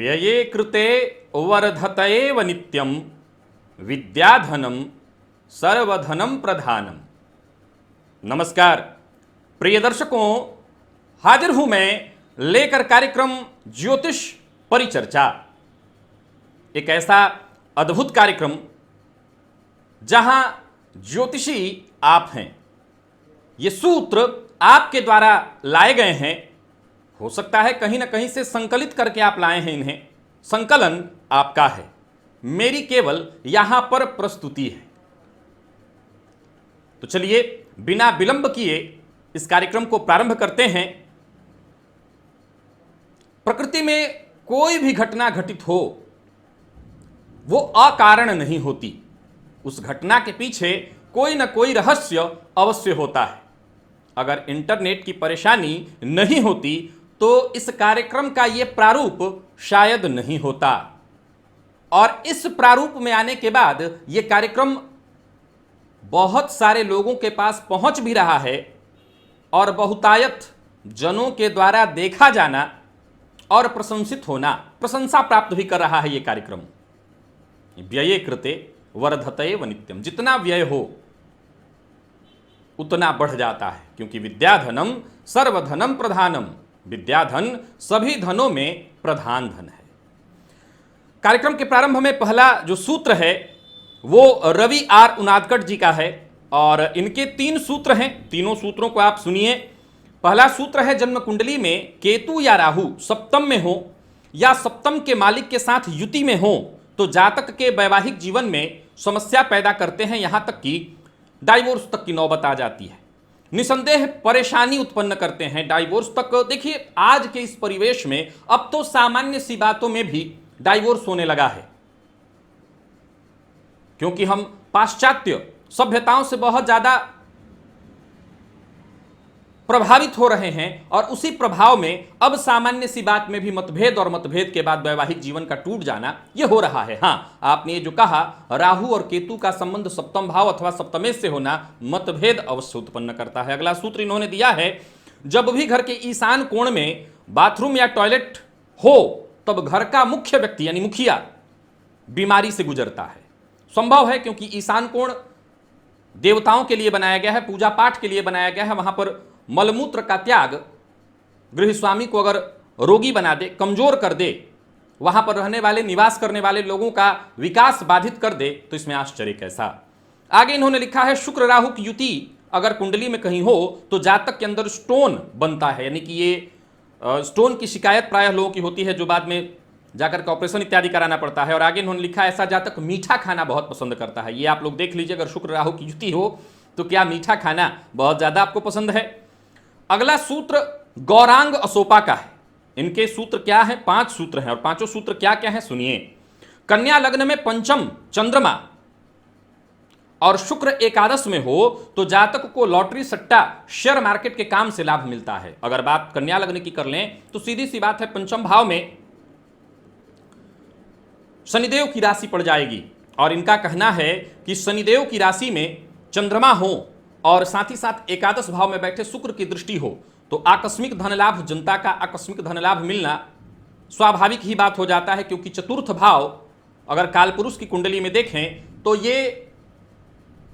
व्यये कृते वर्धतएव नित्यम विद्याधनम सर्वधनम प्रधानम। नमस्कार प्रिय दर्शकों, हाजिर हूं मैं लेकर कार्यक्रम ज्योतिष परिचर्चा। एक ऐसा अद्भुत कार्यक्रम जहां ज्योतिषी आप हैं। ये सूत्र आपके द्वारा लाए गए हैं। हो सकता है कहीं ना कहीं से संकलित करके आप लाए हैं इन्हें। संकलन आपका है, मेरी केवल यहां पर प्रस्तुति है। तो चलिए बिना विलंब किए इस कार्यक्रम को प्रारंभ करते हैं। प्रकृति में कोई भी घटना घटित हो वो अकारण नहीं होती। उस घटना के पीछे कोई ना कोई रहस्य अवश्य होता है। अगर इंटरनेट की परेशानी नहीं होती तो इस कार्यक्रम का यह प्रारूप शायद नहीं होता। और इस प्रारूप में आने के बाद यह कार्यक्रम बहुत सारे लोगों के पास पहुंच भी रहा है और बहुतायत जनों के द्वारा देखा जाना और प्रशंसित होना, प्रशंसा प्राप्त भी कर रहा है यह कार्यक्रम। व्यये कृते वर्धतएव नित्यम। जितना व्यय हो उतना बढ़ जाता है, क्योंकि विद्याधनम सर्वधनम प्रधानम। विद्याधन सभी धनों में प्रधान धन है। कार्यक्रम के प्रारंभ में पहला जो सूत्र है वो रवि आर उनादकट जी का है और इनके 3 सूत्र हैं। तीनों सूत्रों को आप सुनिए। पहला सूत्र है, जन्म कुंडली में केतु या राहु सप्तम में हो या सप्तम के मालिक के साथ युति में हो तो जातक के वैवाहिक जीवन में समस्या पैदा करते हैं, यहां तक कि डाइवोर्स तक की नौबत आ जाती है। निसंदेह परेशानी उत्पन्न करते हैं, डाइवोर्स तक। देखिए आज के इस परिवेश में अब तो सामान्य सी बातों में भी डाइवोर्स होने लगा है, क्योंकि हम पाश्चात्य सभ्यताओं से बहुत ज्यादा प्रभावित हो रहे हैं और उसी प्रभाव में अब सामान्य सी बात में भी मतभेद और मतभेद के बाद वैवाहिक जीवन का टूट जाना यह हो रहा है। हां, आपने ये जो कहा राहु और केतु का संबंध सप्तम भाव अथवा सप्तमेश से होना मतभेद अवश्य उत्पन्न करता है। अगला सूत्र इन्होंने दिया है, जब भी घर के ईशान कोण में बाथरूम या टॉयलेट हो तब घर का मुख्य व्यक्ति यानी मुखिया बीमारी से गुजरता है। संभव है, क्योंकि ईशान कोण देवताओं के लिए बनाया गया है, पूजा पाठ के लिए बनाया गया है। वहां पर मलमूत्र का त्याग गृह स्वामी को अगर रोगी बना दे, कमजोर कर दे, वहां पर रहने वाले निवास करने वाले लोगों का विकास बाधित कर दे, तो इसमें आश्चर्य कैसा। आगे इन्होंने लिखा है, शुक्र राहु की युति अगर कुंडली में कहीं हो तो जातक के अंदर स्टोन बनता है। यानी कि ये स्टोन की शिकायत प्रायः लोगों की होती है, जो बाद में जाकर के ऑपरेशन इत्यादि कराना पड़ता है। और आगे इन्होंने लिखा, ऐसा जातक मीठा खाना बहुत पसंद करता है। ये आप लोग देख लीजिए, अगर शुक्र राहु की युति हो तो क्या मीठा खाना बहुत ज्यादा आपको पसंद है। अगला सूत्र गौरांग अशोपा का है। इनके सूत्र क्या है? 5 सूत्र हैं और पांचों सूत्र क्या क्या है सुनिए। कन्या लग्न में पंचम चंद्रमा और शुक्र एकादश में हो तो जातक को लॉटरी, सट्टा, शेयर मार्केट के काम से लाभ मिलता है। अगर बात कन्या लग्न की कर लें तो सीधी सी बात है, पंचम भाव में शनिदेव की राशि पड़ जाएगी और इनका कहना है कि शनिदेव की राशि में चंद्रमा हो और साथ ही साथ एकादश भाव में बैठे शुक्र की दृष्टि हो तो आकस्मिक धन लाभ, जनता का आकस्मिक धन लाभ मिलना स्वाभाविक ही बात हो जाता है। क्योंकि चतुर्थ भाव अगर कालपुरुष की कुंडली में देखें तो ये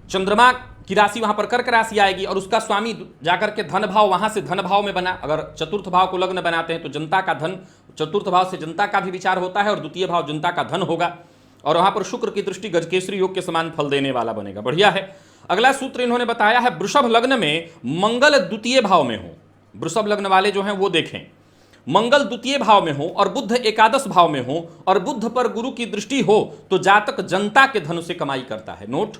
चंद्रमा की राशि वहां पर कर्क राशि आएगी और उसका स्वामी जाकर के धन भाव, वहां से धन भाव में बना। अगर चतुर्थ भाव को लग्न बनाते हैं तो जनता का धन, चतुर्थ भाव से जनता का भी विचार होता है और द्वितीय भाव जनता का धन होगा और वहां पर शुक्र की दृष्टि गजकेसरी योग के समान फल देने वाला बनेगा। बढ़िया है। अगला सूत्र इन्होंने बताया है, वृषभ लग्न में मंगल द्वितीय भाव में हो। वृषभ लग्न वाले जो हैं वो देखें, मंगल द्वितीय भाव में हो और बुध एकादश भाव में हो और बुध पर गुरु की दृष्टि हो तो जातक जनता के धन से कमाई करता है। नोट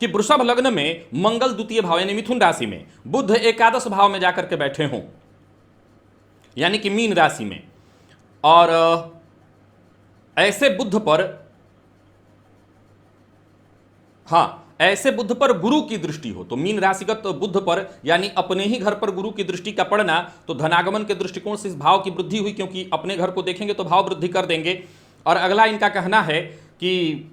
कि वृषभ लग्न में मंगल द्वितीय भाव यानी मिथुन राशि में, बुध एकादश भाव में जाकर के बैठे हों यानी कि मीन राशि में, और ऐसे बुध पर, हाँ ऐसे बुध पर गुरु की दृष्टि हो तो मीन राशिगत बुध पर यानी अपने ही घर पर गुरु की दृष्टि का पड़ना तो धनागमन के दृष्टिकोण से इस भाव की वृद्धि हुई, क्योंकि अपने घर को देखेंगे तो भाव वृद्धि कर देंगे। और अगला इनका कहना है कि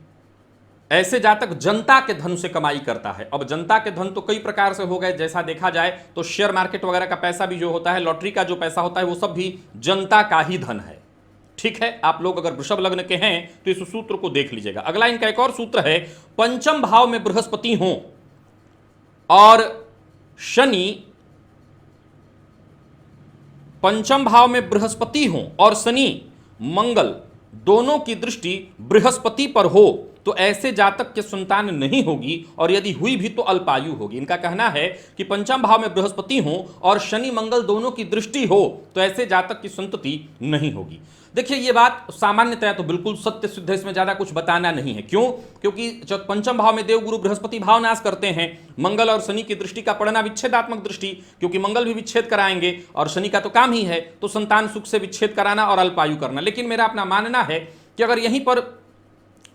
ऐसे जातक जनता के धन से कमाई करता है। अब जनता के धन तो कई प्रकार से हो गए, जैसा देखा जाए तो शेयर मार्केट वगैरह का पैसा भी जो होता है, लॉटरी का जो पैसा होता है, वो सब भी जनता का ही धन है। ठीक है, आप लोग अगर वृषभ लग्न के हैं तो इस सूत्र को देख लीजिएगा। अगला इनका एक और सूत्र है, पंचम भाव में बृहस्पति हो और शनि, पंचम भाव में बृहस्पति हो और शनि मंगल दोनों की दृष्टि बृहस्पति पर हो तो ऐसे जातक के संतान नहीं होगी, और यदि हुई भी तो अल्पायु होगी। इनका कहना है कि पंचम भाव में बृहस्पति हो और शनि मंगल दोनों की दृष्टि हो तो ऐसे जातक की संतति नहीं होगी। देखिए, ये बात सामान्यतया तो बिल्कुल सत्य सिद्ध है, इसमें ज्यादा कुछ बताना नहीं है। क्यों? क्योंकि जब पंचम भाव में देव गुरु बृहस्पति भाव नाश करते हैं, मंगल और शनि की दृष्टि का पड़ना विच्छेदात्मक दृष्टि, क्योंकि मंगल भी विच्छेद कराएंगे और शनि का तो काम ही है तो संतान सुख से विच्छेद कराना और अल्पायु करना। लेकिन मेरा अपना मानना है कि अगर यहीं पर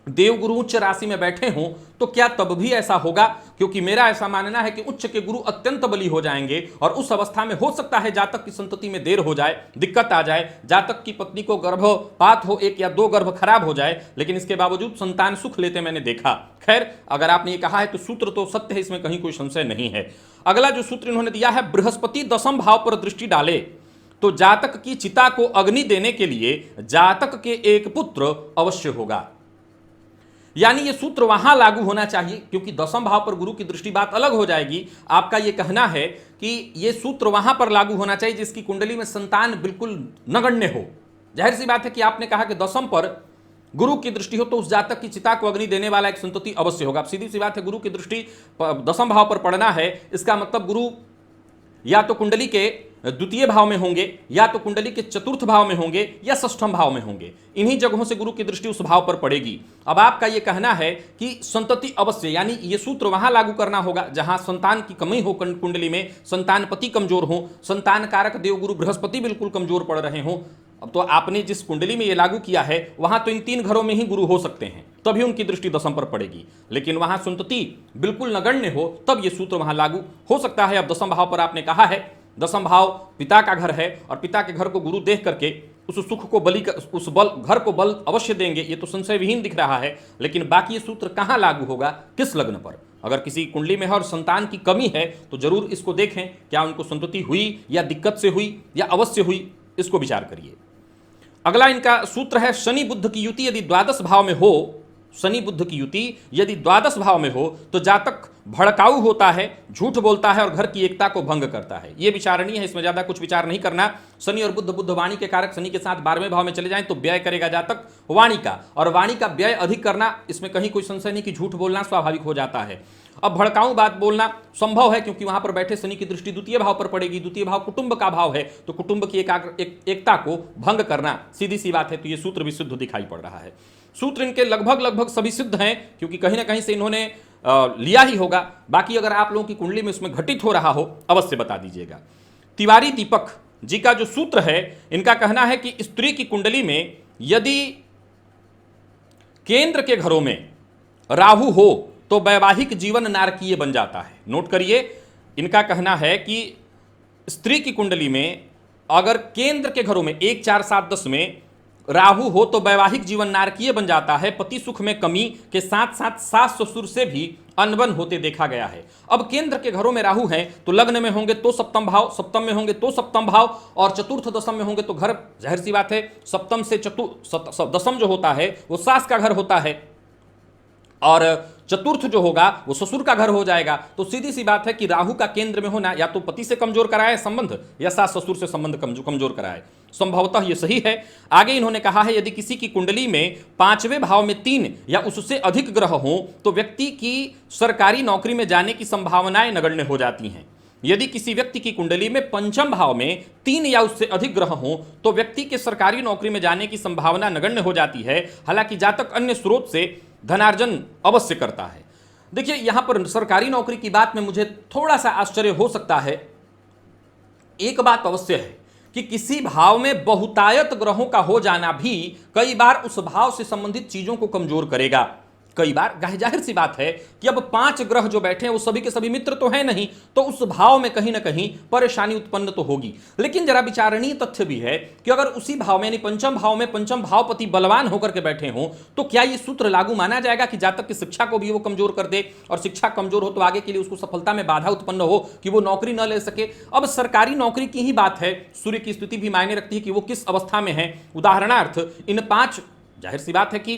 देव गुरु उच्च राशि में बैठे हों तो क्या तब भी ऐसा होगा? क्योंकि मेरा ऐसा मानना है कि उच्च के गुरु अत्यंत बली हो जाएंगे और उस अवस्था में हो सकता है जातक की संतति में देर हो जाए, दिक्कत आ जाए, जातक की पत्नी को गर्भपात हो, 1 या 2 गर्भ खराब हो जाए, लेकिन इसके बावजूद संतान सुख लेते मैंने देखा। खैर, अगर आपने ये कहा है तो सूत्र तो सत्य है, इसमें कहीं कोई संशय नहीं है। अगला जो सूत्र इन्होंने दिया है, बृहस्पति दशम भाव पर दृष्टि डाले तो जातक की चिता को अग्नि देने के लिए जातक के एक पुत्र अवश्य होगा। यानी ये सूत्र वहां लागू होना चाहिए, क्योंकि दशम भाव पर गुरु की दृष्टि, बात अलग हो जाएगी। आपका ये कहना है कि ये सूत्र वहां पर लागू होना चाहिए जिसकी कुंडली में संतान बिल्कुल नगण्य हो। जाहिर सी बात है कि आपने कहा कि दशम पर गुरु की दृष्टि हो तो उस जातक की चिता को अग्नि देने वाला एक संतति अवश्य होगा। अब सीधी सी बात है, गुरु की दृष्टि दशम भाव पर पड़ना है, इसका मतलब गुरु या तो कुंडली के द्वितीय भाव में होंगे, या तो कुंडली के चतुर्थ भाव में होंगे, या षष्ठम भाव में होंगे। इन्हीं जगहों से गुरु की दृष्टि उस भाव पर पड़ेगी। अब आपका यह कहना है कि संतति अवश्य, यानी ये सूत्र वहां लागू करना होगा जहां संतान की कमी हो, कुंडली में संतान पति कमजोर हो, संतान कारक देवगुरु बृहस्पति बिल्कुल कमजोर पड़ रहे हो। अब तो आपने जिस कुंडली में ये लागू किया है वहां तो इन 3 घरों में ही गुरु हो सकते हैं, तभी उनकी दृष्टि दशम पर पड़ेगी। लेकिन वहां संतति बिल्कुल नगण्य हो तब ये सूत्र वहां लागू हो सकता है। अब दशम भाव पर आपने कहा है, दशम भाव पिता का घर है और पिता के घर को गुरु देख करके उस सुख को बलि, उस बल घर को बल अवश्य देंगे, ये तो संशय विहीन दिख रहा है। लेकिन बाकी ये सूत्र कहां लागू होगा, किस लग्न पर? अगर किसी कुंडली में है और संतान की कमी है तो जरूर इसको देखें, क्या उनको संतति हुई या दिक्कत से हुई या अवश्य हुई, इसको विचार करिए। अगला इनका सूत्र है, शनि बुध की युति यदि द्वादश भाव में हो, शनि बुध की युति यदि द्वादश भाव में हो तो जातक भड़काऊ होता है, झूठ बोलता है और घर की एकता को भंग करता है। यह विचारणीय है, इसमें ज्यादा कुछ विचार नहीं करना। शनि और बुध वाणी के कारक शनि के साथ 12वें भाव में चले जाएं तो व्यय करेगा जातक वाणी का, और वाणी का व्यय अधिक करना, इसमें कहीं कोई संशय नहीं कि झूठ बोलना स्वाभाविक हो जाता है। अब भड़काऊ बात बोलना संभव है क्योंकि वहां पर बैठे शनि की दृष्टि द्वितीय भाव पर पड़ेगी, द्वितीय भाव कुटुंब का भाव है, तो कुटुंब की एकता को भंग करना सीधी सी बात है। तो यह सूत्र भी सिद्ध दिखाई पड़ रहा है। सूत्र इनके लगभग सभी सिद्ध हैं, क्योंकि कहीं ना कहीं से इन्होंने लिया ही होगा। बाकी अगर आप लोगों की कुंडली में उसमें घटित हो रहा हो अवश्य बता दीजिएगा। तिवारी दीपक जी का जो सूत्र है, इनका कहना है कि स्त्री की कुंडली में यदि केंद्र के घरों में राहु हो तो वैवाहिक जीवन नारकीय बन जाता है। नोट करिए, इनका कहना है कि स्त्री की कुंडली में अगर केंद्र के घरों में 1, 4, 7, 10 में राहु हो तो वैवाहिक जीवन नारकीय बन जाता है। पति सुख में कमी के साथ साथ सास ससुर से भी अनबन होते देखा गया है। अब केंद्र के घरों में राहु हैं तो लग्न में होंगे तो सप्तम भाव, सप्तम में होंगे तो सप्तम भाव, और चतुर्थ दशम में होंगे तो घर, जाहिर सी बात है सप्तम से दशम जो होता है वो सास का घर होता है, और चतुर्थ जो होगा वो ससुर का घर हो जाएगा। तो सीधी सी बात है कि राहु का केंद्र में होना या तो पति से कमजोर कराए संबंध, या सास ससुर से संबंध कमजोर कराए। संभवतः ये सही है। आगे इन्होंने कहा है, यदि किसी की कुंडली में 5वें भाव में 3 या उससे अधिक ग्रह हो तो व्यक्ति की सरकारी नौकरी में जाने की संभावनाएं नगण्य हो जाती हैं। यदि किसी व्यक्ति की कुंडली में 5म भाव में 3 या उससे अधिक ग्रह हो तो व्यक्ति के सरकारी नौकरी में जाने की संभावना नगण्य हो जाती है। हालांकि जातक अन्य स्रोत से धनार्जन अवश्य करता है। देखिए, यहां पर सरकारी नौकरी की बात में मुझे थोड़ा सा आश्चर्य हो सकता है। एक बात अवश्य है कि किसी भाव में बहुतायत ग्रहों का हो जाना भी कई बार उस भाव से संबंधित चीजों को कमजोर करेगा। कई बार जाहिर सी बात है कि अब 5 ग्रह जो बैठे हैं वो सभी के सभी मित्र तो हैं नहीं, तो उस भाव में कहीं ना कहीं परेशानी उत्पन्न तो होगी। लेकिन जरा विचारणीय तथ्य भी है कि अगर उसी भाव में यानी पंचम भाव में पंचम भावपति बलवान होकर के बैठे हों तो क्या यह सूत्र लागू माना जाएगा कि जातक की शिक्षा को भी वो कमजोर कर दे, और शिक्षा कमजोर हो तो आगे के लिए उसको सफलता में बाधा उत्पन्न हो कि वो नौकरी न ले सके। अब सरकारी नौकरी की ही बात है, सूर्य की स्थिति भी मायने रखती है कि वो किस अवस्था में है। उदाहरणार्थ इन 5, जाहिर सी बात है कि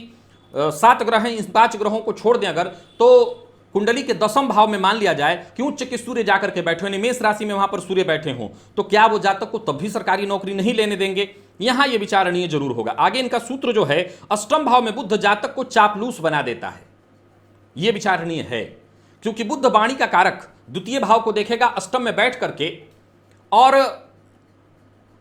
7 ग्रह हैं, इन 5 ग्रहों को छोड़ दें अगर, तो कुंडली के 10वें भाव में मान लिया जाए कि उच्च के सूर्य जाकर के बैठे हो, मेष राशि में वहां पर सूर्य बैठे हों, तो क्या वो जातक को तब भी सरकारी नौकरी नहीं लेने देंगे? यहां यह विचारणीय जरूर होगा। आगे इनका सूत्र जो है, अष्टम भाव में बुध जातक को चापलूस बना देता है, यह विचारणीय है, क्योंकि बुध वाणी का कारक द्वितीय भाव को देखेगा अष्टम में बैठ करके, और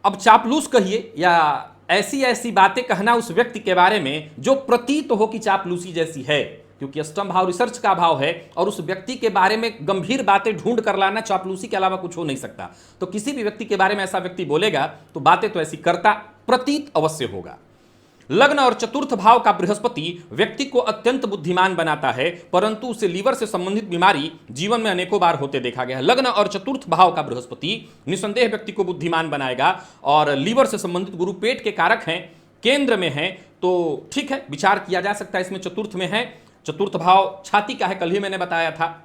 अब चापलूस कहिए या ऐसी ऐसी बातें कहना उस व्यक्ति के बारे में जो प्रतीत हो कि चापलूसी जैसी है, क्योंकि अष्टम भाव रिसर्च का भाव है और उस व्यक्ति के बारे में गंभीर बातें ढूंढ कर लाना चापलूसी के अलावा कुछ हो नहीं सकता। तो किसी भी व्यक्ति के बारे में ऐसा व्यक्ति बोलेगा तो बातें तो ऐसी करता प्रतीत अवश्य होगा। लग्न और चतुर्थ भाव का बृहस्पति व्यक्ति को अत्यंत बुद्धिमान बनाता है, परंतु उसे लीवर से संबंधित बीमारी जीवन में अनेकों बार होते देखा गया है। लग्न और चतुर्थ भाव का बृहस्पति निसंदेह व्यक्ति को बुद्धिमान बनाएगा, और लीवर से संबंधित गुरु पेट के कारक हैं, केंद्र में है, तो ठीक है, विचार किया जा सकता है। इसमें चतुर्थ में है, चतुर्थ भाव छाती का है, कल ही मैंने बताया था।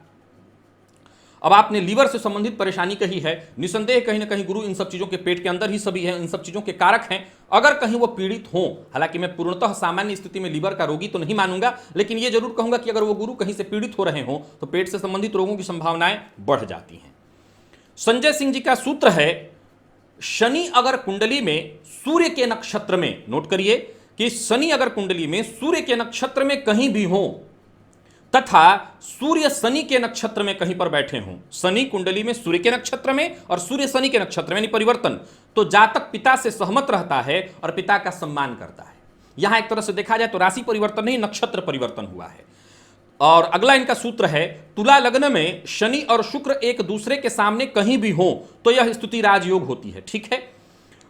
अब आपने लीवर से संबंधित परेशानी कही है, निसंदेह कहीं ना कहीं गुरु इन सब चीजों के पेट के अंदर ही सभी है, इन सब चीजों के कारक हैं। अगर कहीं वो पीड़ित हों, हालांकि मैं पूर्णतः सामान्य स्थिति में लीवर का रोगी तो नहीं मानूंगा, लेकिन ये जरूर कहूंगा कि अगर वो गुरु कहीं से पीड़ित हो रहे हों तो पेट से संबंधित रोगों की संभावनाएं बढ़ जाती हैं। संजय सिंह जी का सूत्र है, शनि अगर कुंडली में सूर्य के नक्षत्र में, नोट करिए कि शनि अगर कुंडली में सूर्य के नक्षत्र में कहीं भी हो तथा सूर्य शनि के नक्षत्र में कहीं पर बैठे हों, शनि कुंडली में सूर्य के नक्षत्र में और सूर्य शनि के नक्षत्र में यानी परिवर्तन, तो जातक पिता से सहमत रहता है और पिता का सम्मान करता है। यहां एक तरह से देखा जाए तो राशि परिवर्तन नहीं, नक्षत्र परिवर्तन हुआ है। और अगला इनका सूत्र है, तुला लग्न में शनि और शुक्र एक दूसरे के सामने कहीं भी हो तो यह स्थिति राजयोग होती है। ठीक है,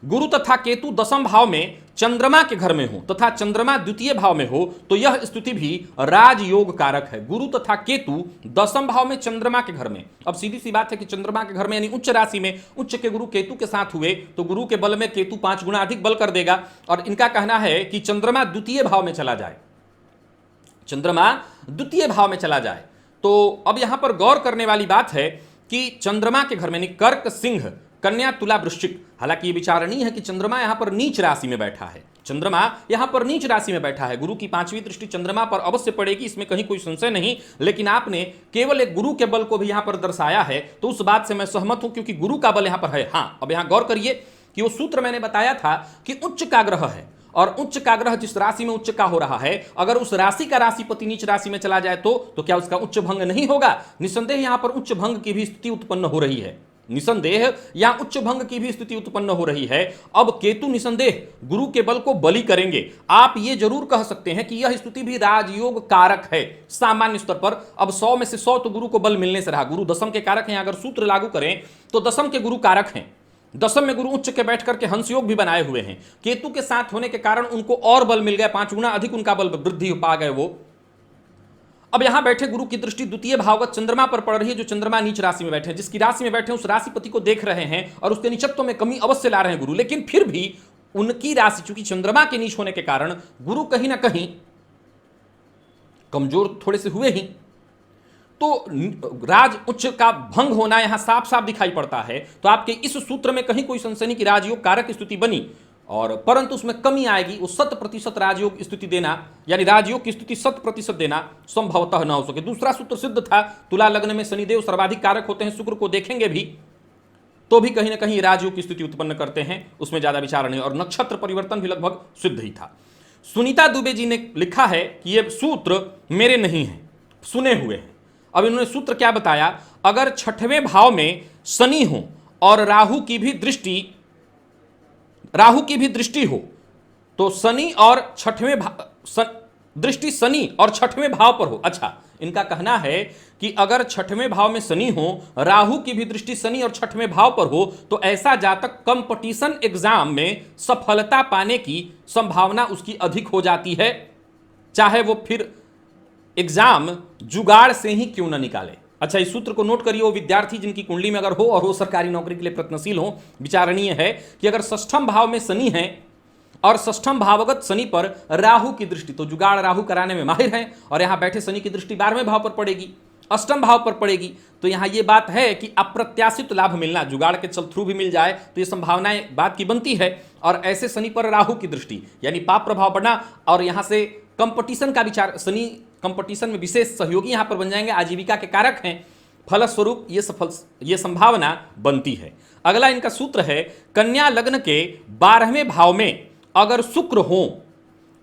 गुरु तथा केतु 10वें भाव में चंद्रमा के घर में हो तथा चंद्रमा द्वितीय भाव में हो तो यह स्थिति भी राजयोग कारक है। गुरु तथा केतु 10वें भाव में चंद्रमा के घर में, अब सीधी सी बात है कि चंद्रमा के घर में यानी उच्च राशि में उच्च के गुरु केतु के साथ हुए तो गुरु के बल में केतु 5 गुना अधिक बल कर देगा। और इनका कहना है कि चंद्रमा द्वितीय भाव में चला जाए, चंद्रमा द्वितीय भाव में चला जाए। तो अब यहां पर गौर करने वाली बात है कि चंद्रमा के घर में यानी कर्क, सिंह, कन्या, तुला, वृश्चिक, हालांकि ये विचारणीय है कि चंद्रमा यहां पर नीच राशि में बैठा है, चंद्रमा यहां पर नीच राशि में बैठा है। गुरु की 5वीं दृष्टि चंद्रमा पर अवश्य पड़ेगी, इसमें कहीं कोई संशय नहीं, लेकिन आपने केवल एक गुरु के बल को भी यहां पर दर्शाया है, तो उस बात से मैं सहमत हूं क्योंकि गुरु का बल यहां पर है। हां, अब यहां गौर करिए कि वो सूत्र मैंने बताया था कि उच्च का ग्रह है, और उच्च का ग्रह जिस राशि में उच्च का हो रहा है, अगर उस राशि का राशिपति नीच राशि में चला जाए तो क्या उसका उच्च भंग नहीं होगा? निसंदेह यहां पर उच्च भंग की भी स्थिति उत्पन्न हो रही है, निसंदेह या उच्च भंग की भी स्थिति उत्पन्न हो रही है। अब केतु निसंदेह गुरु के बल को बली करेंगे। आप ये जरूर कह सकते हैं कि यह स्थिति भी राजयोग कारक है सामान्य स्तर पर। अब 100 में से 100 तो गुरु को बल मिलने से रहा, गुरु 10वें के कारक हैं, अगर सूत्र लागू करें तो 10वें के गुरु कारक हैं, 10वें में गुरु उच्च के बैठ करके हंस योग भी बनाए हुए हैं, केतु के साथ होने के कारण उनको और बल मिल गया, 5 गुना अधिक उनका बल वृद्धि पा गए वो। अब यहां बैठे गुरु की दृष्टि द्वितीय भावगत चंद्रमा पर पड़ रही है, जो चंद्रमा नीच राशि में बैठे हैं, जिसकी राशि में बैठे उस राशिपति को देख रहे हैं और उसके नीचत्व में कमी अवश्य ला रहे हैं गुरु, लेकिन फिर भी उनकी राशि चूंकि चंद्रमा के नीच होने के कारण गुरु कहीं ना कहीं कमजोर थोड़े से हुए ही, तो राज उच्च का भंग होना यहां साफ साफ दिखाई पड़ता है। तो आपके इस सूत्र में कहीं कोई संशय की राजयोग कारक स्थिति बनी, और परंतु उसमें कमी आएगी, वो 100% राजयोग स्थिति देना यानी राजयोग की स्थिति 100% देना संभवतः न हो सके। दूसरा सूत्र सिद्ध था, तुला लग्न में शनिदेव सर्वाधिक कारक होते हैं, शुक्र को देखेंगे भी तो भी कहीं ना कहीं राजयोग की स्थिति उत्पन्न करते हैं, उसमें ज्यादा विचार नहीं, और नक्षत्र परिवर्तन भी लगभग सिद्ध ही था। सुनीता दुबे जी ने लिखा है कि ये सूत्र मेरे नहीं है, सुने हुए हैं। अब इन्होंने सूत्र क्या बताया, अगर 6वें भाव में शनि हो और राहु की भी दृष्टि हो तो शनि और 6वें दृष्टि शनि और 6वें भाव पर हो। अच्छा, इनका कहना है कि अगर 6वें भाव में शनि हो, राहु की भी दृष्टि शनि और 6वें भाव पर हो तो ऐसा जातक कंपटीशन एग्जाम में सफलता पाने की संभावना उसकी अधिक हो जाती है, चाहे वो फिर एग्जाम जुगाड़ से ही क्यों न निकाले। अच्छा, इस सूत्र को नोट करिए। वो विद्यार्थी जिनकी कुंडली में अगर हो और वो सरकारी नौकरी के लिए प्रयत्नशील हो, विचारणीय है कि अगर षष्ठम भाव में शनि है और षष्ठम भावगत शनि पर राहु की दृष्टि, तो जुगाड़ राहु कराने में माहिर है, और यहां बैठे शनि की दृष्टि 12वें भाव पर पड़ेगी, अष्टम भाव पर पड़ेगी, तो यहां यह बात है कि अप्रत्याशित लाभ मिलना, जुगाड़ के चल थ्रू भी मिल जाए तो ये संभावनाएं बात की बनती है। और ऐसे शनि पर राहु की दृष्टि यानी पाप प्रभाव बढ़ना, और यहां से कंपटीशन का विचार, शनि कंपटीशन में विशेष सहयोगी यहां पर बन जाएंगे, आजीविका के कारक हैं, फलस्वरूप ये संभावना बनती है। अगला इनका सूत्र है, कन्या लग्न के 12वें भाव में अगर शुक्र हो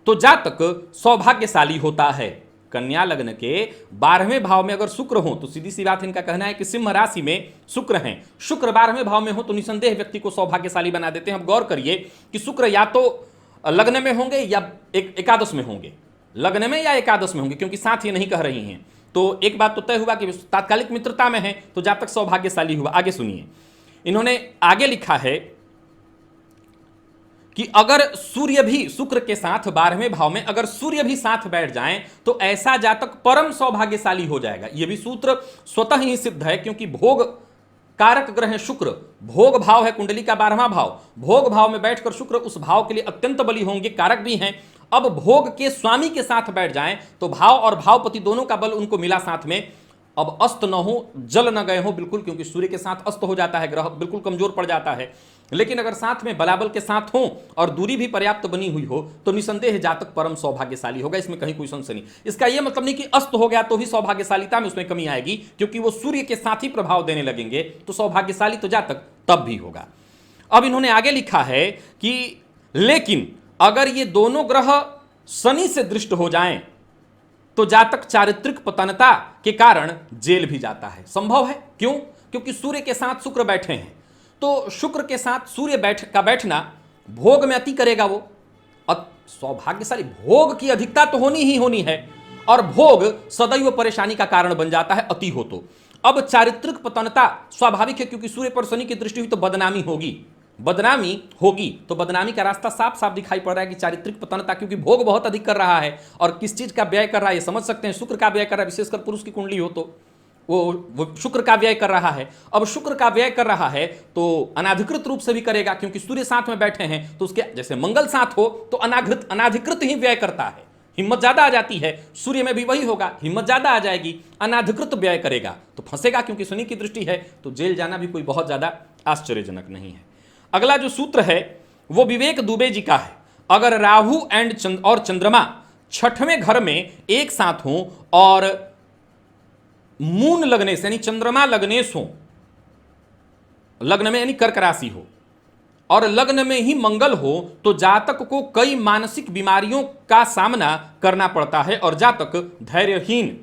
तो जातक सौभाग्यशाली होता है। कन्या लग्न के 12वें भाव में अगर शुक्र हो, तो सीधी सी बात इनका कहना है कि सिंह राशि में शुक्र हैं, शुक्र 12वें भाव में हो तो निसंदेह व्यक्ति को सौभाग्यशाली बना देते हैं। अब गौर करिए कि शुक्र या तो लग्न में होंगे या एकादश में होंगे, लग्न में या एकादश में होंगे, क्योंकि साथ ये नहीं कह रही हैं। तो एक बात तो तय हुआ कि तात्कालिक मित्रता में है तो जातक सौभाग्यशाली हुआ। आगे सुनिए, इन्होंने आगे लिखा है कि अगर सूर्य भी शुक्र के साथ 12वें भाव में अगर सूर्य भी साथ बैठ जाएं तो ऐसा जातक परम सौभाग्यशाली हो जाएगा। यह भी सूत्र स्वतः ही सिद्ध है, क्योंकि भोग कारक ग्रह है शुक्र, भोग भाव है कुंडली का 12वां भाव, भोग भाव में बैठकर शुक्र उस भाव के लिए अत्यंत बली होंगे, कारक भी हैं। अब भोग के स्वामी के साथ बैठ जाएं तो भाव और भावपति दोनों का बल उनको मिला साथ में। अब अस्त न हो, जल न गए हो बिल्कुल, क्योंकि सूर्य के साथ अस्त हो जाता है, ग्रह बिल्कुल कमजोर पड़ जाता है। लेकिन अगर साथ में बलाबल के साथ हो और दूरी भी पर्याप्त बनी हुई हो तो निसंदेह जातक परम सौभाग्यशाली होगा, इसमें कहीं कोई संशय नहीं। इसका यह मतलब नहीं कि अस्त हो गया तो भी सौभाग्यशालिता में उसमें कमी आएगी, क्योंकि वो सूर्य के साथ ही प्रभाव देने लगेंगे, तो सौभाग्यशाली तो जातक तब भी होगा। अब इन्होंने आगे लिखा है कि लेकिन अगर ये दोनों ग्रह शनि से दृष्ट हो जाएं तो जातक चारित्रिक पतनता के कारण जेल भी जाता है। संभव है, क्यों? क्योंकि सूर्य के साथ शुक्र बैठे हैं, तो शुक्र के साथ सूर्य बैठना भोग में अति करेगा। वो सौभाग्यशाली, भोग की अधिकता तो होनी ही होनी है, और भोग सदैव परेशानी का कारण बन जाता है अति हो तो। अब चारित्रिक पतनता स्वाभाविक है, क्योंकि सूर्य पर शनि की दृष्टि हुई तो बदनामी होगी, बदनामी होगी, तो बदनामी का रास्ता साफ साफ दिखाई पड़ रहा है कि चारित्रिक पतनता, क्योंकि भोग बहुत अधिक कर रहा है। और किस चीज का व्यय कर रहा है ये समझ सकते हैं, शुक्र का व्यय कर रहा है, विशेषकर पुरुष की कुंडली हो तो वो शुक्र का व्यय कर रहा है। अब शुक्र का व्यय कर रहा है तो अनाधिकृत रूप से भी करेगा, क्योंकि सूर्य साथ में बैठे हैं तो उसके जैसे मंगल साथ हो तो अनाधिकृत ही व्यय करता है, हिम्मत ज्यादा आ जाती है। सूर्य में भी वही होगा, हिम्मत ज्यादा आ जाएगी, अनाधिकृत व्यय करेगा तो फंसेगा, क्योंकि शनि की दृष्टि है, तो जेल जाना भी कोई बहुत ज्यादा आश्चर्यजनक नहीं है। अगला जो सूत्र है वो विवेक दुबे जी का है। अगर राहु और चंद्रमा 6वें घर में एक साथ हो और मून लगने से यानी चंद्रमा लगनेश हो, लग्न में यानी कर्क राशि हो और लग्न में ही मंगल हो, तो जातक को कई मानसिक बीमारियों का सामना करना पड़ता है और जातक धैर्यहीन,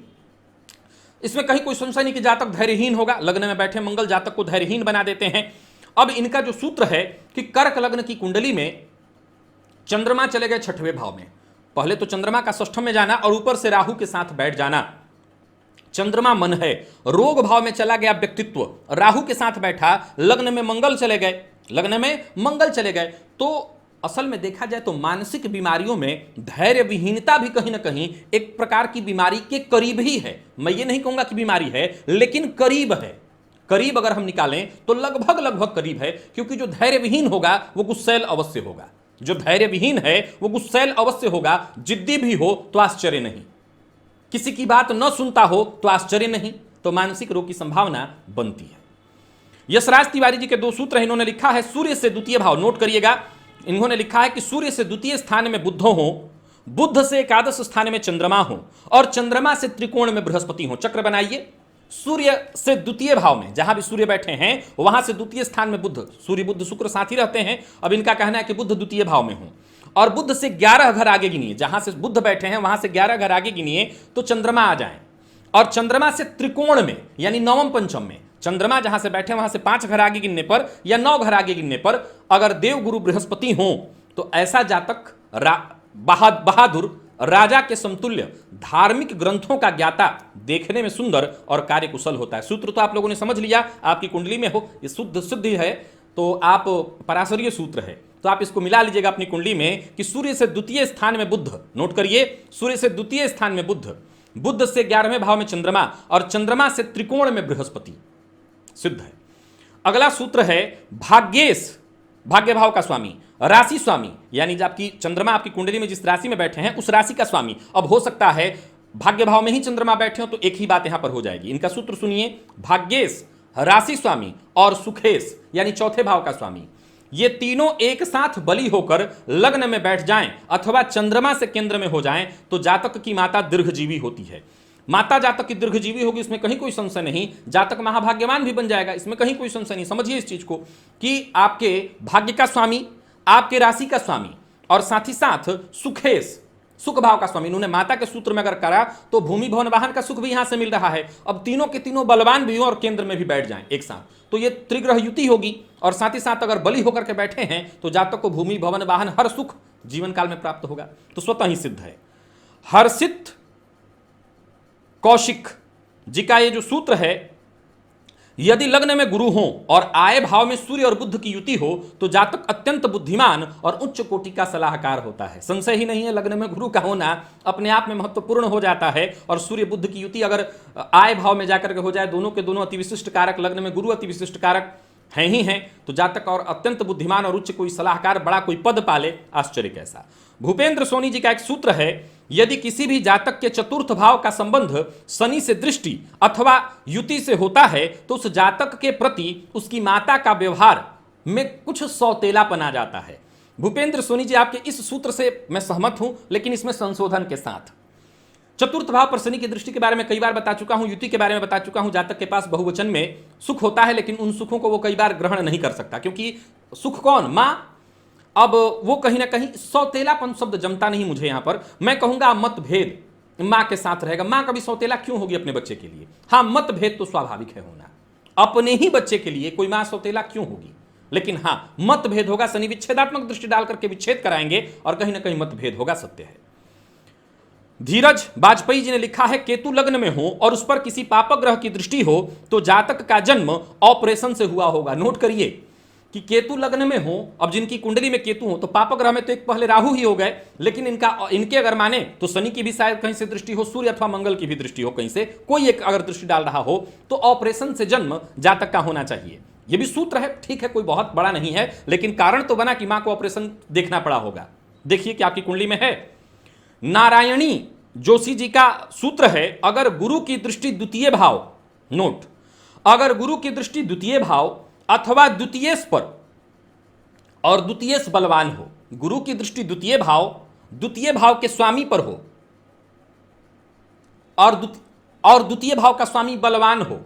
इसमें कहीं कोई संशय नहीं कि जातक धैर्यहीन होगा। लग्न में बैठे मंगल जातक को धैर्यहीन बना देते हैं। अब इनका जो सूत्र है कि कर्क लग्न की कुंडली में चंद्रमा चले गए 6वें भाव में, पहले तो चंद्रमा का षष्ठम में जाना और ऊपर से राहु के साथ बैठ जाना। चंद्रमा मन है, रोग भाव में चला गया व्यक्तित्व, राहु के साथ बैठा, लग्न में मंगल चले गए, लग्न में मंगल चले गए, तो असल में देखा जाए तो मानसिक बीमारियों में धैर्य विहीनता भी कहीं ना कहीं एक प्रकार की बीमारी के करीब ही है। मैं ये नहीं कहूंगा कि बीमारी है, लेकिन करीब है। करीब अगर हम निकालें तो लगभग करीब है, क्योंकि जो धैर्य विहीन होगा वो गुस्सैल अवश्य होगा, जो धैर्य विहीन है वो गुस्सैल अवश्य होगा, जिद्दी भी हो तो आश्चर्य नहीं, किसी की बात न सुनता हो तो आश्चर्य नहीं, तो मानसिक रोग की संभावना बनती है। यशराज तिवारी जी के 2 सूत्र हैं, इन्होंने लिखा है सूर्य से द्वितीय भाव, नोट करिएगा, इन्होंने लिखा है कि सूर्य से द्वितीय स्थान में बुध हो, बुध से एकादश स्थान में चंद्रमा हो और चंद्रमा से त्रिकोण में बृहस्पति हो। चक्र बनाइए, सूर्य से द्वितीय भाव में जहां भी सूर्य बैठे हैं वहां से द्वितीय स्थान में बुध, सूर्य बुध शुक्र साथ ही रहते हैं। अब इनका कहना है कि बुध द्वितीय भाव में हो और बुध से 11 घर आगे गिनिए, जहां से बुध बैठे हैं वहां से 11 घर आगे गिनिए तो चंद्रमा आ जाएं, और चंद्रमा से त्रिकोण में यानी नवम पंचम में, चंद्रमा जहां से बैठे वहां से 5 घर आगे गिनने पर या 9 घर आगे गिनने पर अगर देव गुरु बृहस्पति हो तो ऐसा जातक बहादुर, राजा के समतुल्य, धार्मिक ग्रंथों का ज्ञाता, देखने में सुंदर और कार्यकुशल होता है। सूत्र तो आप लोगों ने समझ लिया, आपकी कुंडली में हो, ये शुद्ध सिद्ध है तो आप पराशरीय सूत्र है तो आप इसको मिला लीजिएगा अपनी कुंडली में कि सूर्य से द्वितीय स्थान में बुध, नोट करिए, सूर्य से द्वितीय स्थान में बुध, बुध से 11वें भाव में चंद्रमा और चंद्रमा से त्रिकोण में बृहस्पति, सिद्ध है। अगला सूत्र है भाग्येश, भाग्य भाव का स्वामी, राशि स्वामी, यानी जब आपकी चंद्रमा आपकी कुंडली में जिस राशि में बैठे हैं उस राशि का स्वामी। अब हो सकता है भाग्य भाव में ही चंद्रमा बैठे हो तो एक ही बात यहां पर हो जाएगी। इनका सूत्र सुनिए, भाग्येश, राशि स्वामी और सुखेश यानी चौथे भाव का स्वामी, ये तीनों एक साथ बली होकर लग्न में बैठ जाएं अथवा चंद्रमा से केंद्र में हो जाएं तो जातक की माता दीर्घजीवी होती है। माता जातक की दीर्घजीवी होगी, इसमें कहीं कोई संशय नहीं। जातक महाभाग्यवान भी बन जाएगा, इसमें कहीं कोई संशय नहीं। समझिए इस चीज को कि आपके भाग्य का स्वामी, आपके राशि का स्वामी और साथ ही साथ सुखेश, सुख भाव का स्वामी, इन्होंने माता के सूत्र में अगर करा तो भूमि भवन वाहन का सुख भी यहां से मिल रहा है। अब तीनों के तीनों बलवान भी हो और केंद्र में भी बैठ जाएं एक साथ, तो ये त्रिग्रह युति होगी। और साथ ही साथ अगर बली होकर के बैठे हैं तो जातक को भूमि भवन वाहन हर सुख जीवन काल में प्राप्त होगा, तो स्वतः ही सिद्ध है। हर्षित कौशिक जी का ये जो सूत्र है, यदि लग्न में गुरु हो और आय भाव में सूर्य और बुध की युति हो तो जातक अत्यंत बुद्धिमान और उच्च कोटि का सलाहकार होता है। संशय ही नहीं है, लग्न में गुरु का होना अपने आप में महत्वपूर्ण हो जाता है। और सूर्य बुध की युति अगर आय भाव में जाकर के हो जाए, दोनों के दोनों अति विशिष्ट कारक, लग्न में गुरु अति विशिष्ट कारक हैं ही हैं, तो जातक और अत्यंत बुद्धिमान और उच्च कोई सलाहकार, बड़ा कोई पद पाले, आश्चर्य कैसा। भूपेंद्र सोनी जी का एक सूत्र है, यदि किसी भी जातक के चतुर्थ भाव का संबंध शनि से दृष्टि अथवा युति से होता है तो उस जातक के प्रति उसकी माता का व्यवहार में कुछ सौतेलापन आ जाता है। भूपेंद्र सोनी जी, आपके इस सूत्र से मैं सहमत हूं, लेकिन इसमें संशोधन के साथ। चतुर्थ भाव पर शनि की दृष्टि के बारे में कई बार बता चुका हूं, युति के बारे में बता चुका हूं। जातक के पास बहुवचन में सुख होता है, लेकिन उन सुखों को वो कई बार ग्रहण नहीं कर सकता, क्योंकि सुख कौन? मां। अब वो कहीं ना कहीं सौतेलापन शब्द जमता नहीं मुझे यहां पर, मैं कहूंगा मतभेद मां के साथ रहेगा। मां कभी सौतेला क्यों होगी अपने बच्चे के लिए? हाँ, मतभेद तो स्वाभाविक है होना, अपने ही बच्चे के लिए कोई मां सौतेला क्यों होगी, लेकिन हाँ मतभेद होगा। शनि विच्छेदात्मक दृष्टि डालकर के विच्छेद कराएंगे और कहीं ना कहीं मतभेद होगा, सत्य है। धीरज वाजपेयी जी ने लिखा है, केतु लग्न में हो और उस पर किसी पापक ग्रह की दृष्टि हो तो जातक का जन्म ऑपरेशन से हुआ होगा। नोट करिए कि केतु लग्न में हो, अब जिनकी कुंडली में केतु हो तो पापक ग्रह में तो एक पहले राहु ही हो गए, लेकिन इनके अगर माने तो शनि की भी शायद कहीं से दृष्टि हो, सूर्य अथवा मंगल की भी दृष्टि हो, कहीं से कोई एक अगर दृष्टि डाल रहा हो तो ऑपरेशन से जन्म जातक का होना चाहिए। यह भी सूत्र है, ठीक है, कोई बहुत बड़ा नहीं है, लेकिन कारण तो बना कि मां को ऑपरेशन देखना पड़ा होगा। देखिए कि आपकी कुंडली में है। नारायणी जोशी जी का सूत्र है, अगर गुरु की दृष्टि द्वितीय भाव, नोट, अगर गुरु की दृष्टि द्वितीय भाव अथवा द्वितीयेश पर और द्वितीयेश बलवान हो, गुरु की दृष्टि द्वितीय भाव के स्वामी पर हो और द्वितीय भाव का स्वामी बलवान हो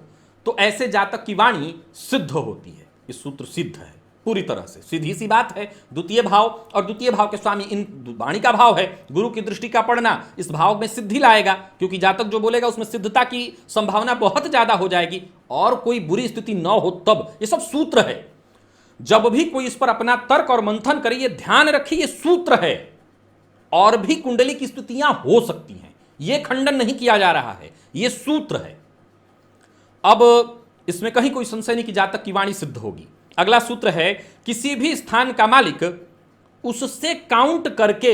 तो ऐसे जातक की वाणी सिद्ध होती है। ये सूत्र सिद्ध है पूरी तरह से, सीधी सी बात है। द्वितीय भाव और द्वितीय भाव के स्वामी, इन वाणी का भाव है, गुरु की दृष्टि का पड़ना इस भाव में सिद्धि लाएगा, क्योंकि जातक जो बोलेगा उसमें सिद्धता की संभावना बहुत ज्यादा हो जाएगी और कोई बुरी स्थिति न हो तब। ये सब सूत्र है, जब भी कोई इस पर अपना तर्क और मंथन करे, ये ध्यान रखिए, ये सूत्र है। और भी कुंडली की स्थितियां हो सकती हैं, ये खंडन नहीं किया जा रहा है, ये सूत्र है। अब इसमें कहीं कोई संशय नहीं कि जातक की वाणी सिद्ध होगी। अगला सूत्र है, किसी भी स्थान का मालिक उससे काउंट करके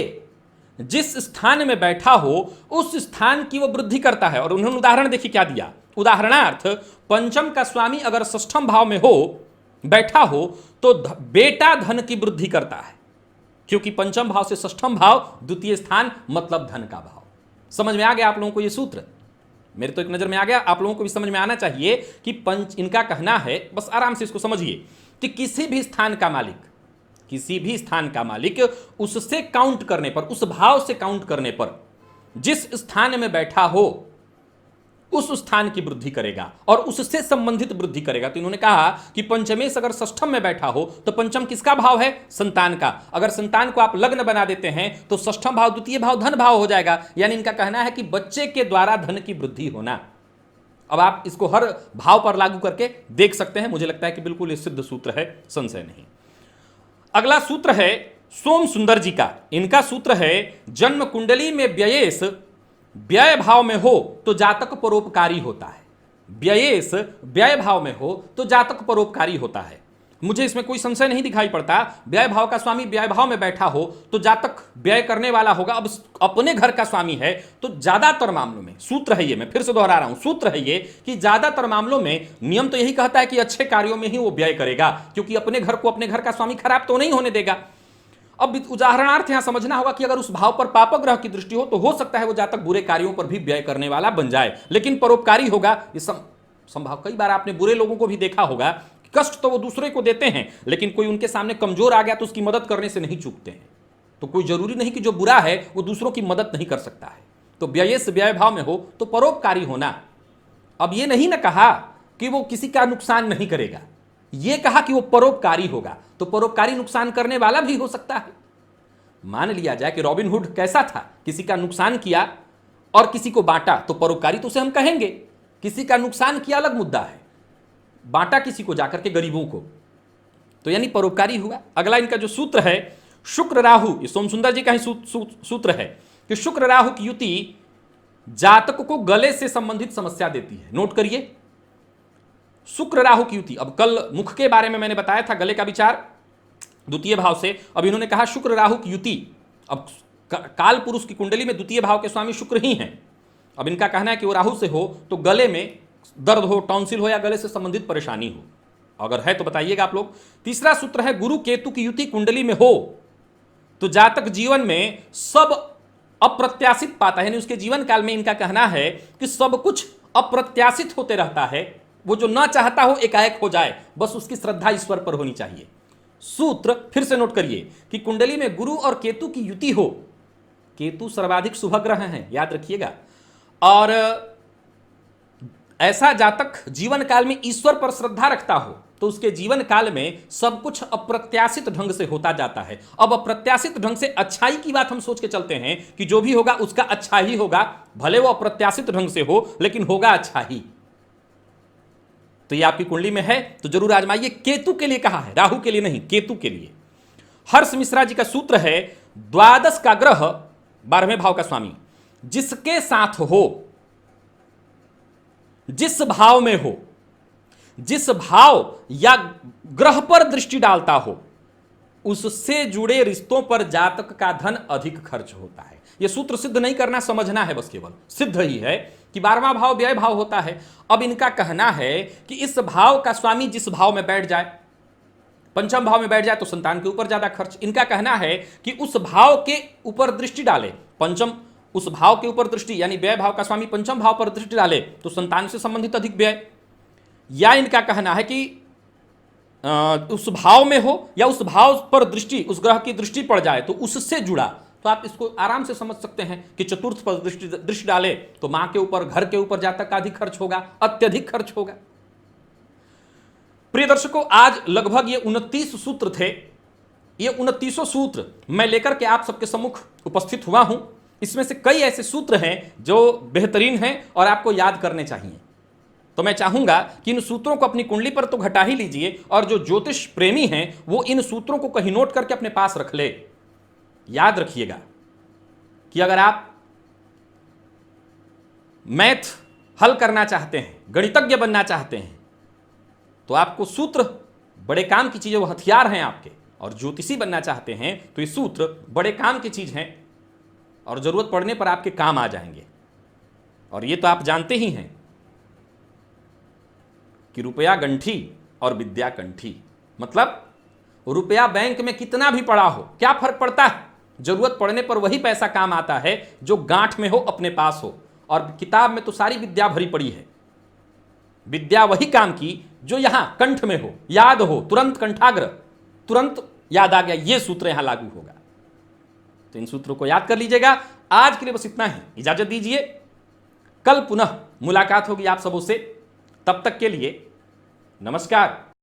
जिस स्थान में बैठा हो उस स्थान की वो वृद्धि करता है। और उन्होंने उदाहरण देखिए क्या दिया, उदाहरणार्थ पंचम का स्वामी अगर षष्ठम भाव में हो, बैठा हो, तो बेटा धन की वृद्धि करता है, क्योंकि पंचम भाव से षष्ठम भाव द्वितीय स्थान मतलब धन का भाव। समझ में आ गया आप लोगों को ये सूत्र? मेरे तो एक नजर में आ गया, आप लोगों को भी समझ में आना चाहिए कि इनका कहना है, बस आराम से इसको समझिए कि किसी भी स्थान का मालिक उससे काउंट करने पर, उस भाव से काउंट करने पर जिस स्थान में बैठा हो उस स्थान की वृद्धि करेगा और उससे संबंधित वृद्धि करेगा। तो इन्होंने कहा कि पंचमेश अगर षष्ठम में बैठा हो तो पंचम किसका भाव है? संतान का। अगर संतान को आप लग्न बना देते हैं तो षष्ठम भाव द्वितीय भाव धन भाव हो जाएगा। यानी इनका कहना है कि बच्चे के द्वारा धन की वृद्धि होना। अब आप इसको हर भाव पर लागू करके देख सकते हैं, मुझे लगता है कि बिल्कुल ये सिद्ध सूत्र है, संशय नहीं। अगला सूत्र है सोम सुंदर जी का, इनका सूत्र है, जन्म कुंडली में व्ययेश व्यय भाव में हो तो जातक परोपकारी होता है। व्ययेश व्यय भाव में हो तो जातक परोपकारी होता है। मुझे इसमें कोई संशय नहीं दिखाई पड़ता। व्यय भाव का स्वामी व्यय भाव में बैठा हो तो जातक व्यय करने वाला होगा। अब अपने घर का स्वामी है तो ज्यादातर मामलों में सूत्र है ये, मैं फिर से दोहरा रहा हूं, सूत्र है ये कि ज्यादातर मामलों में नियम तो यही कहता है कि अच्छे कार्यों में ही वो व्यय करेगा, क्योंकि अपने घर को अपने घर का स्वामी खराब तो नहीं होने देगा। अब उदाहरणार्थ यहां समझना होगा कि अगर उस भाव पर पापग्रह की दृष्टि हो तो हो सकता है वो जातक बुरे कार्यों पर भी व्यय करने वाला बन जाए, लेकिन परोपकारी होगा। ये संभव, कई बार आपने बुरे लोगों को भी देखा होगा, कष्ट तो वो दूसरे को देते हैं, लेकिन कोई उनके सामने कमजोर आ गया तो उसकी मदद करने से नहीं चूकते हैं। तो कोई जरूरी नहीं कि जो बुरा है वो दूसरों की मदद नहीं कर सकता है। तो व्यय से व्यय भाव में हो तो परोपकारी होना। अब ये नहीं ना कहा कि वो किसी का नुकसान नहीं करेगा, ये कहा कि वो परोपकारी होगा। तो परोपकारी नुकसान करने वाला भी हो सकता है। मान लिया जाए कि रॉबिन हुड कैसा था, किसी का नुकसान किया और किसी को बांटा, तो परोपकारी तो उसे हम कहेंगे। किसी का नुकसान किया अलग मुद्दा है, बांटा किसी को जाकर के गरीबों को, तो यानी परोपकारी हुआ। अगला इनका जो सूत्र है शुक्र राहु, ये सोमसुंदर जी का ही सूत्र है कि शुक्र राहु की युति जातक को गले से संबंधित समस्या देती है। नोट करिए, शुक्र राहु की युति। अब कल मुख के बारे में मैंने बताया था, गले का विचार द्वितीय भाव से। अब इन्होंने कहा शुक्र राहु की युति। अब काल पुरुष की कुंडली में द्वितीय भाव के स्वामी शुक्र ही हैं। अब इनका कहना है कि वो राहु से हो तो गले में दर्द हो, टॉन्सिल हो या गले से संबंधित परेशानी हो, अगर है तो बताइएगा आप लोग। तीसरा सूत्र है गुरु केतु की युति कुंडली में हो तो जातक जीवन में सब अप्रत्याशित पाता है, यानी उसके जीवन काल में इनका कहना है कि सब कुछ अप्रत्याशित होते रहता है। वो जो ना चाहता हो एकाएक हो जाए, बस उसकी श्रद्धा ईश्वर पर होनी चाहिए। सूत्र फिर से नोट करिए कि कुंडली में गुरु और केतु की युति हो, केतु सर्वाधिक शुभ ग्रह हैं, याद रखिएगा, और ऐसा जातक जीवन काल में ईश्वर पर श्रद्धा रखता हो तो उसके जीवन काल में सब कुछ अप्रत्याशित ढंग से होता जाता है। अब अप्रत्याशित ढंग से अच्छाई की बात हम सोच के चलते हैं कि जो भी होगा उसका अच्छा ही होगा, भले वो अप्रत्याशित ढंग से हो लेकिन होगा अच्छा ही। तो ये आपकी कुंडली में है तो जरूर आजमाइए। केतु के लिए कहा है, राहु के लिए नहीं, केतु के लिए। हर्ष मिश्रा जी का सूत्र है द्वादश का ग्रह 12वें भाव का स्वामी जिसके साथ हो, जिस भाव में हो, जिस भाव या ग्रह पर दृष्टि डालता हो, उससे जुड़े रिश्तों पर जातक का धन अधिक खर्च होता है। यह सूत्र सिद्ध नहीं करना, समझना है बस, केवल सिद्ध ही है कि 12वां भाव व्यय भाव होता है। अब इनका कहना है कि इस भाव का स्वामी जिस भाव में बैठ जाए, पंचम भाव में बैठ जाए तो संतान के ऊपर ज्यादा खर्च। इनका कहना है कि उस भाव के ऊपर दृष्टि डाले, पंचम उस भाव के ऊपर दृष्टि, यानी व्यय भाव का स्वामी पंचम भाव पर दृष्टि डाले तो संतान से संबंधित अधिक व्यय। या इनका कहना है कि उस भाव में हो या उस भाव पर दृष्टि, उस ग्रह की दृष्टि पड़ जाए तो उससे जुड़ा, तो आप इसको आराम से समझ सकते हैं कि चतुर्थ पर दृष्टि डाले तो मां के ऊपर, घर के ऊपर जातक का अधिक खर्च होगा, अत्यधिक खर्च होगा। प्रिय दर्शकों, आज लगभग ये 29 सूत्र थे। ये 29 सूत्र मैं लेकर के आप सबके सम्मुख उपस्थित हुआ हूं। इसमें से कई ऐसे सूत्र हैं जो बेहतरीन हैं और आपको याद करने चाहिए। तो मैं चाहूंगा कि इन सूत्रों को अपनी कुंडली पर तो घटा ही लीजिए, और जो ज्योतिष प्रेमी हैं वो इन सूत्रों को कहीं नोट करके अपने पास रख ले। याद रखिएगा कि अगर आप मैथ हल करना चाहते हैं, गणितज्ञ बनना चाहते हैं, तो आपको सूत्र बड़े काम की चीजें, वो हथियार हैं आपके। और ज्योतिषी बनना चाहते हैं तो ये सूत्र बड़े काम की चीज हैं और जरूरत पड़ने पर आपके काम आ जाएंगे। और ये तो आप जानते ही हैं कि रुपया गंठी और विद्या कंठी, मतलब रुपया बैंक में कितना भी पड़ा हो क्या फर्क पड़ता है, जरूरत पड़ने पर वही पैसा काम आता है जो गांठ में हो, अपने पास हो। और किताब में तो सारी विद्या भरी पड़ी है, विद्या वही काम की जो यहां कंठ में हो, याद हो, तुरंत कंठाग्र, तुरंत याद आ गया, यह सूत्र यहां लागू होगा। तो इन सूत्रों को याद कर लीजिएगा। आज के लिए बस इतना ही, इजाजत दीजिए। कल पुनः मुलाकात होगी आप सबों से, तब तक के लिए नमस्कार।